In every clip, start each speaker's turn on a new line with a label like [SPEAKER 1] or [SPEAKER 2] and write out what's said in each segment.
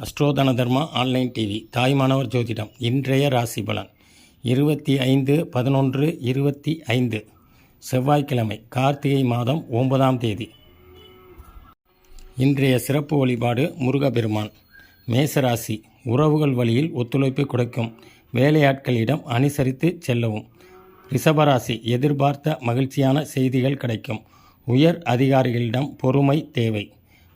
[SPEAKER 1] அஸ்ட்ரோதன தர்மா online TV Thayumanavar ஜோதிடம் இன்றைய ராசி பலன் 25/11/25 செவ்வாய்க்கிழமை கார்த்திகை மாதம் 9ஆம் தேதி. இன்றைய சிறப்பு வழிபாடு முருகப்பெருமான். மேசராசி உறவுகள் வழியில் ஒத்துழைப்பு கொடுக்கும், வேலையாட்களிடம் அனுசரித்து செல்லவும். ரிஷபராசி எதிர்பார்த்த மகிழ்ச்சியான செய்திகள் கிடைக்கும், உயர் அதிகாரிகளிடம் பொறுமை தேவை.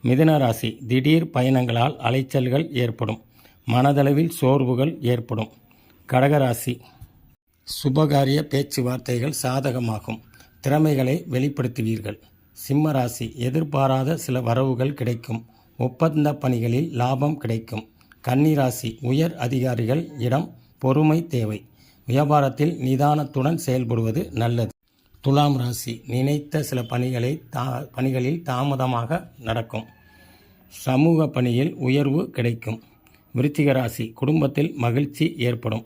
[SPEAKER 1] மிதுன ராசி திடீர் பயணங்களால் அலைச்சல்கள் ஏற்படும், மனதளவில் சோர்வுகள் ஏற்படும். கடகராசி சுபகாரிய பேச்சுவார்த்தைகள் சாதகமாகும், திறமைகளை வெளிப்படுத்துவீர்கள். சிம்ம ராசி எதிர்பாராத சில வரவுகள் கிடைக்கும், ஒப்பந்த பணிகளில் லாபம் கிடைக்கும். கன்னிராசி உயர் அதிகாரிகள் இடம் பொறுமை தேவை, வியாபாரத்தில் நிதானத்துடன் செயல்படுவது நல்லது. துலாம் ராசி நினைத்த சில பணிகளில் தாமதமாக நடக்கும், சமூக பணியில் உயர்வு கிடைக்கும். விருச்சிக ராசி குடும்பத்தில் மகிழ்ச்சி ஏற்படும்,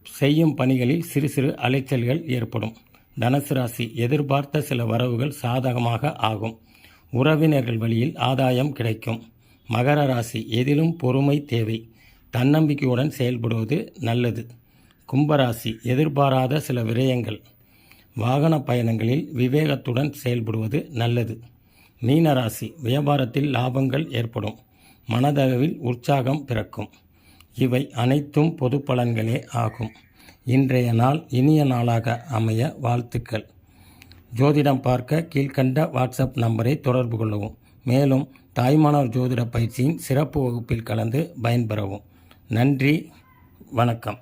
[SPEAKER 1] செய்யும் பணிகளில் சிறு சிறு அலைச்சல்கள் ஏற்படும். தனுசு ராசி எதிர்பார்த்த சில வரவுகள் சாதகமாக ஆகும், உறவினர்கள் வழியில் ஆதாயம் கிடைக்கும். மகர ராசி எதிலும் பொறுமை தேவை, தன்னம்பிக்கையுடன் செயல்படுவது நல்லது. கும்பராசி எதிர்பாராத சில விரயங்கள், வாகன பயணங்களில் விவேகத்துடன் செயல்படுவது நல்லது. மீனராசி வியாபாரத்தில் லாபங்கள் ஏற்படும், மனதளவில் உற்சாகம் பிறக்கும். இவை அனைத்தும் பொது பலன்களே ஆகும். இன்றைய நாள் இனிய நாளாக அமைய வாழ்த்துக்கள். ஜோதிடம் பார்க்க கீழ்கண்ட வாட்ஸ்அப் நம்பரை தொடர்பு கொள்ளவும். மேலும் தாய்மானவர் ஜோதிட பயிற்சியின் சிறப்பு வகுப்பில் கலந்து பயன்பெறவும். நன்றி, வணக்கம்.